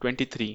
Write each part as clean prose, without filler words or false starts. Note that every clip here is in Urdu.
23,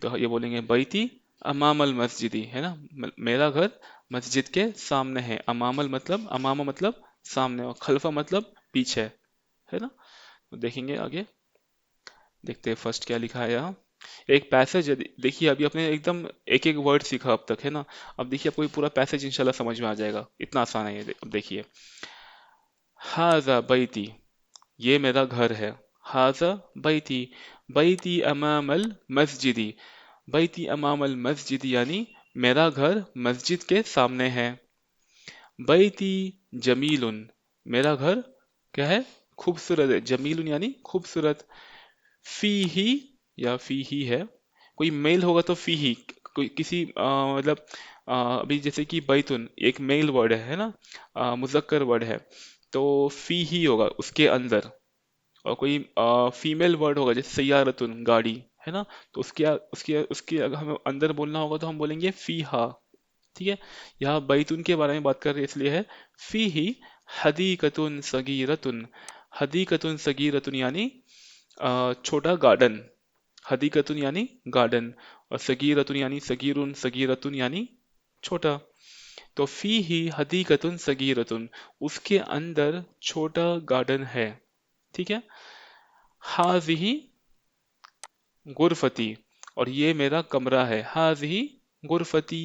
تو یہ بولیں گے بیتی امام المسجدی، ہے نا، میرا گھر مسجد کے سامنے ہے. امام مطلب، امامہ مطلب سامنے، اور خلفہ مطلب پیچھے، ہے نا. تو دیکھیں گے آگے، دیکھتے ہیں فرسٹ کیا لکھا ہے یہاں. ایک پیسج ہے، دیکھیے ابھی اپنے ایک دم ایک ایک ورڈ سیکھا اب تک، ہے نا. اب دیکھیے آپ کو یہ پورا پیسج انشاءاللہ سمجھ میں آ جائے گا، اتنا آسان ہے یہ. اب دیکھیے، ہاذا بیتی، یہ میرا گھر ہے. ہاذا بیتی، بیتی امام المسجدی، بیتی امام المسجد یعنی میرا گھر مسجد کے سامنے ہے. بیتی جمیل، میرا گھر کیا ہے، خوبصورت ہے. جمیل یعنی خوبصورت. فی ہی، یا فی ہی ہے، کوئی میل ہوگا تو فی ہی، کوئی کسی مطلب ابھی جیسے کہ بیتن ایک میل ورڈ ہے نا، مذکر ورڈ ہے، تو فی ہی ہوگا اس کے اندر. اور کوئی فیمیل ورڈ ہوگا جیسے سیارتن گاڑی، ہے نا، تو اس کے اگر ہمیں اندر بولنا ہوگا تو ہم بولیں گے فی ہا. ٹھیک ہے. یہاں بیتن کے بارے میں بات کر رہے اس لیے ہے فی ہی حدیقتن صغیرتن. حدیقتن صغیرتن یعنی چھوٹا گارڈن. حدیقتن یعنی گارڈن، اور صغیرتن یعنی صغیرن، صغیرتن یعنی چھوٹا. تو فی ہی حدیقتن صغیرتن، اس کے اندر چھوٹا گارڈن ہے. ٹھیک ہے. ہاذہ غرفتی، اور یہ میرا کمرہ ہے. ہاذہ غرفتی،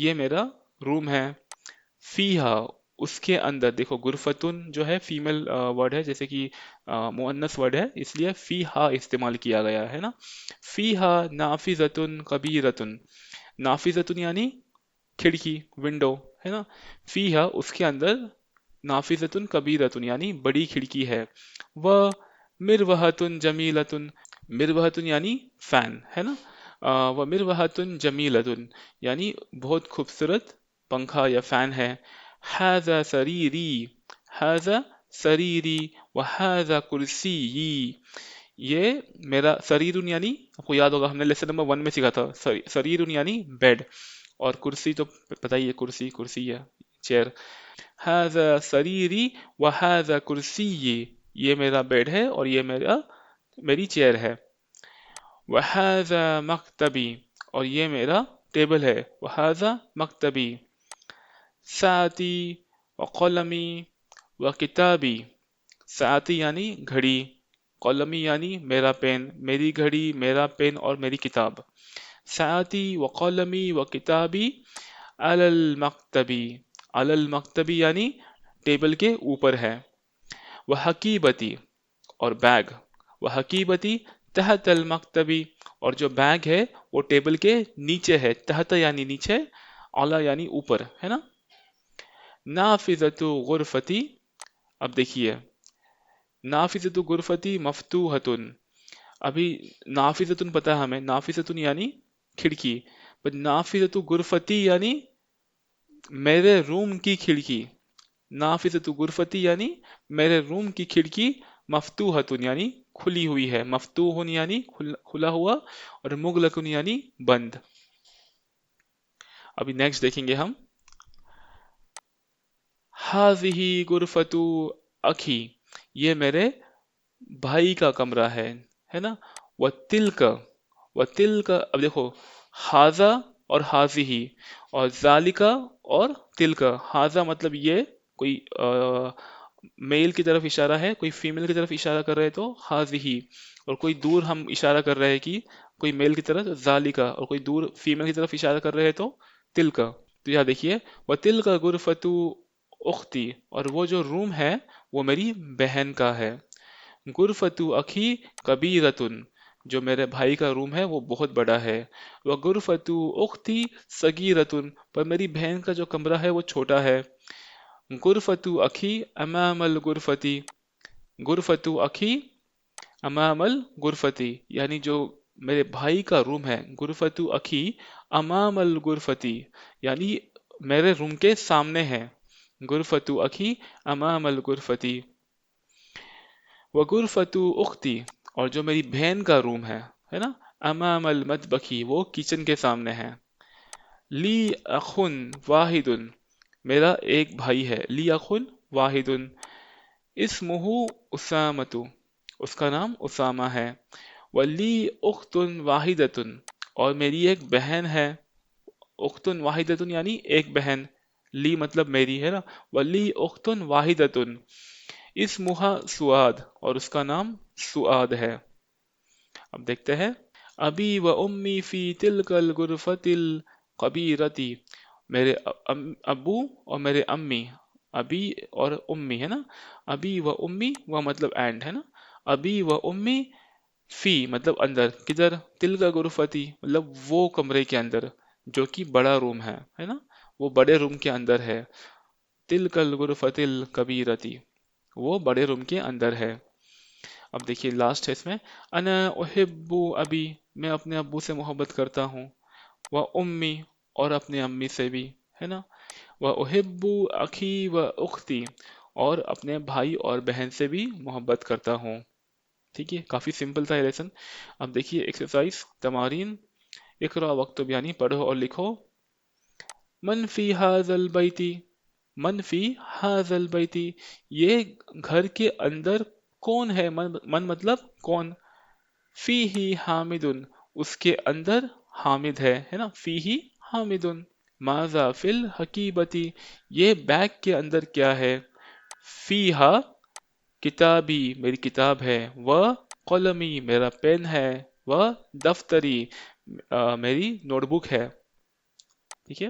یہ میرا روم ہے. فیہا، اس کے اندر. دیکھو غرفتن جو ہے فیمیل ورڈ ہے، جیسے کہ مؤنث ورڈ ہے، اس لیے فیہا استعمال کیا گیا ہے نا. فیہا نافذتن کبیرتن. نافذتن یعنی کھڑکی، ونڈو، ہے نا. فیہا اس کے اندر نافذتن کبیرتن یعنی بڑی کھڑکی ہے. وہ مروحتن جمیلتن. مروحتن یعنی فین، ہے نا. وہ مروحتن جمیلتن یعنی بہت خوبصورت پنکھا یا فین ہے. ھذا سریری، ھذا سریری وھذا کرسی. یہ میرا سریر یعنی، آپ کو یاد ہوگا ہم نے لیسن نمبر 1 میں سیکھا تھا، سریر یعنی بیڈ، اور کرسی تو پتہ ہی ہے، کرسی کرسی ہے، چیئر. ھذا سریری وھذا کرسی، یہ میرا بیڈ ہے اور یہ میری چیئر ہے. وھذا مکتبی، اور یہ میرا ٹیبل ہے. وھذا مکتبی. ساعتی وقلمی وکتابی. ساعتی یعنی گھڑی، قلمی یعنی میرا پین، میری گھڑی، میرا پین اور میری کتاب. ساعتی وقلمی وکتابی علی المکتبی. علی المکتبی یعنی ٹیبل کے اوپر ہے. وحقیبتی، اور بیگ. وحقیبتی تحت المکتبی، اور جو بیگ ہے وہ ٹیبل کے نیچے ہے. تحت یعنی نیچے، اعلیٰ یعنی اوپر، ہے نا. نافذۃ غرفتی. اب دیکھیے، نافذۃ غرفتی مفتوحۃ. ابھی نافذۃ پتہ ہے ہمیں، نافذۃ یعنی کھڑکی، پر نافذۃ غرفتی یعنی میرے روم کی کھڑکی. نافذۃ غرفتی یعنی میرے روم کی کھڑکی مفتوحۃ یعنی کھلی ہوئی ہے. مفتوح یعنی کھلا ہوا، اور مغلق یعنی بند. ابھی نیکسٹ دیکھیں گے ہم. ہاذہ غرفۃ اخی، یہ میرے بھائی کا کمرہ ہے نا. وتلک، وتلک. اب دیکھو، ہاذا اور ہاذہ، اور ذالکا اور تلک. ہاذا مطلب یہ کوئی میل کی طرف اشارہ ہے، کوئی فیمیل کی طرف اشارہ کر رہے تو ہاذہ، اور کوئی دور ہم اشارہ کر رہے کہ کوئی میل کی طرف ذالکا، اور کوئی دور فیمیل کی طرف اشارہ کر رہے تو تلک. تو یہاں دیکھیے، وتلک غرفۃ اختی، اور وہ جو روم ہے وہ میری بہن کا ہے. غرفۃ اخی کبیرتن، جو میرے بھائی کا روم ہے وہ بہت بڑا ہے. وغرفۃ اختی صغیرتن، پر میری بہن کا جو کمرہ ہے وہ چھوٹا ہے. غرفۃ اخی امام الغرفتی. غرفۃ اخی امام الغرفتی یعنی جو میرے بھائی کا روم ہے. غرفۃ اخی امام الغرفتی یعنی میرے روم کے سامنے ہے. غرفۃ اخی امام الغرفتی. وغرفۃ اختی، اور جو میری بہن کا روم ہے نا، امام المطبخی، وہ کچن کے سامنے ہے. لی اخن واحد، میرا ایک بھائی ہے. لی اخن واحد. اسمہ اسامۃ، اس کا نام اسامہ ہے. ولی اخت واحدۃ، اور میری ایک بہن ہے، اختن واحدتن یعنی ایک بہن، لی مطلب میری ہے نا، ولی اختن واحدتن، اسمہا سعاد، اور اس کا نام سعاد ہے۔ اب دیکھتے ہیں، ابی و امی فی تلک الغرفۃ الکبیرۃ، میرے ابو اور میرے امی، ابی اور امی ہے نا، ابی و امی و مطلب اینڈ ہے نا، ابی و امی فی مطلب اندر، کدھر، تلک غرفتی مطلب وہ کمرے کے اندر جو کہ بڑا روم ہے نا، وہ بڑے روم کے اندر ہے، تلک الغرفۃ الکبیرۃ، وہ بڑے روم کے اندر ہے۔ اب دیکھیے لاسٹ ہے اس میں، انا احب ابی، میں اپنے ابو سے محبت کرتا ہوں، و امی، اور اپنے امی سے بھی ہے نا، و احب اخی و اختی، اور اپنے بھائی اور بہن سے بھی محبت کرتا ہوں۔ ٹھیک ہے، کافی سمپل تھا یہ لیسن۔ اب دیکھیے ایکسرسائز تمارین، اقرا وقتب یعنی پڑھو اور لکھو، من فی ھذا البیت، من فی ھذا البیت، یہ گھر کے اندر کون ہے، من مطلب کون، فی ہی حامد، اس کے اندر حامد ہے نا، فی ہی حامد، ماذا فی الحقیبتی، یہ بیگ کے اندر کیا ہے، فی ہا کتابی، میری کتاب ہے، و قلمی، میرا پین ہے، و دفتری، میری نوٹ بک ہے۔ ٹھیک ہے،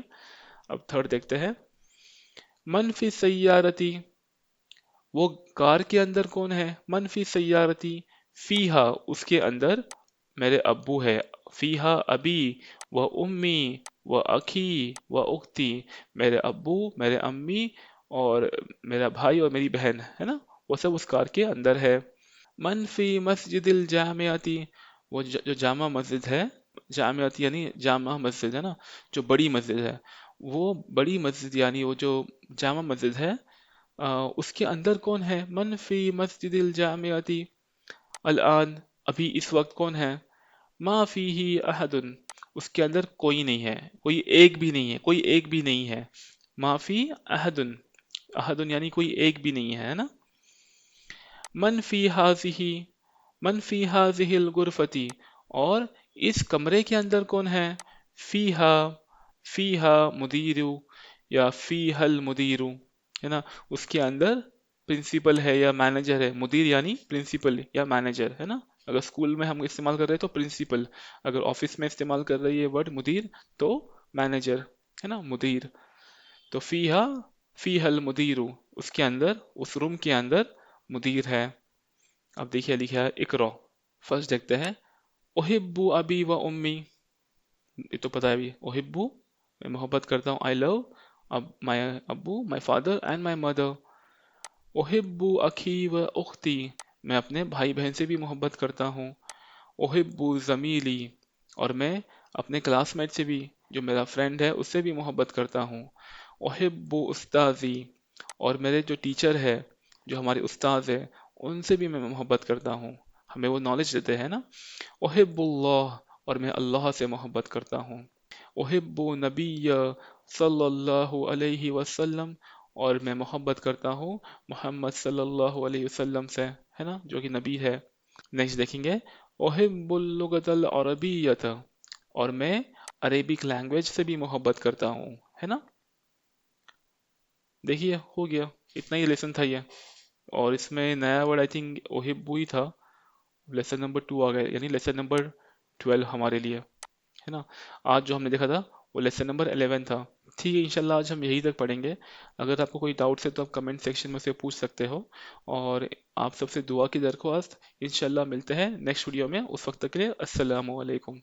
اب تھرڈ دیکھتے ہیں، من فی سیارتی، وہ کار کے اندر کون ہے، من فی سیارتی، فیہا اس کے اندر میرے ابو ہے، فیہا ابی و امی و اخی و اختی، میرے ابو، میرے امی اور میرا بھائی اور میری بہن ہے نا، وہ سب اس کار کے اندر ہے۔ من فی مسجد الجامعتی، وہ جو جامع مسجد ہے، جامعتی یعنی جامع مسجد ہے نا، جو بڑی مسجد ہے، وہ بڑی مسجد یعنی وہ جو جامع مسجد ہے، اس کے اندر کون ہے، من فی مسجد الجامعتی الان، ابھی اس وقت کون ہے، ما فیہ احد، اس کے اندر کوئی نہیں ہے، کوئی ایک بھی نہیں ہے، کوئی ایک بھی نہیں ہے، ما فی احد، احد یعنی کوئی ایک بھی نہیں ہے نا، من فی ہذہ، من فی ہذہ الغرفتی، اور اس کمرے کے اندر کون ہے، فیہا، فیہا مدیر، یا فیہا المدیر ہے نا، اس کے اندر پرنسپل ہے یا مینیجر ہے، مدیر یعنی پرنسپل یا مینیجر ہے نا، اگر اسکول میں ہم استعمال کر رہے ہیں تو پرنسپل، اگر آفس میں استعمال کر رہے ہیں یہ ورڈ مدیر تو مینیجر ہے نا، مدیر، تو فیہا، فیہا المدیر، اس کے اندر، اس روم کے اندر مدیر ہے۔ اب دیکھیے لکھا ہے اقرا، فرسٹ دیکھتے ہیں، احب ابی و امی، یہ تو پتا ہے بھی، احب میں محبت کرتا ہوں، آئی لو مائی ابو، my father and my mother, احب اخی و اختی، میں اپنے بھائی بہن سے بھی محبت کرتا ہوں، احب زمیلی، اور میں اپنے کلاس میٹ سے بھی، جو میرا فرینڈ ہے اس سے بھی محبت کرتا ہوں، احب استاذی، اور میرے جو ٹیچر ہے، جو ہمارے استاذ ہے، ان سے بھی میں محبت کرتا ہوں، ہمیں وہ نالج دیتے ہیں نا، احب اللہ، اور میں اللہ سے محبت کرتا ہوں، احب نبی صلی اللہ علیہ وسلم، اور میں محبت کرتا ہوں محمد صلی اللہ علیہ وسلم سے ہے نا، جو کہ نبی ہے۔ نیکسٹ دیکھیں گے، احب اللغۃ العربیۃ، اور میں عربک لینگویج سے بھی محبت کرتا ہوں ہے نا۔ دیکھیے ہو گیا، اتنا ہی لیسن تھا یہ، اور اس میں نیا ورڈ آئی تھنک احب ہی تھا، لیسن نمبر 2 آ گیا، یعنی لیسن نمبر 12 ہمارے لیے ہے نا۔ آج جو ہم نے دیکھا تھا وہ لیسن نمبر 11 تھا۔ ٹھیک ہے، انشاءاللہ آج ہم یہی تک پڑھیں گے، اگر آپ کو کوئی ڈاؤٹس ہے تو آپ کمنٹ سیکشن میں سے پوچھ سکتے ہو، اور آپ سب سے دعا کی درخواست، انشاءاللہ ملتے ہیں نیکسٹ ویڈیو میں، اس وقت تک کے لیے السلام علیکم۔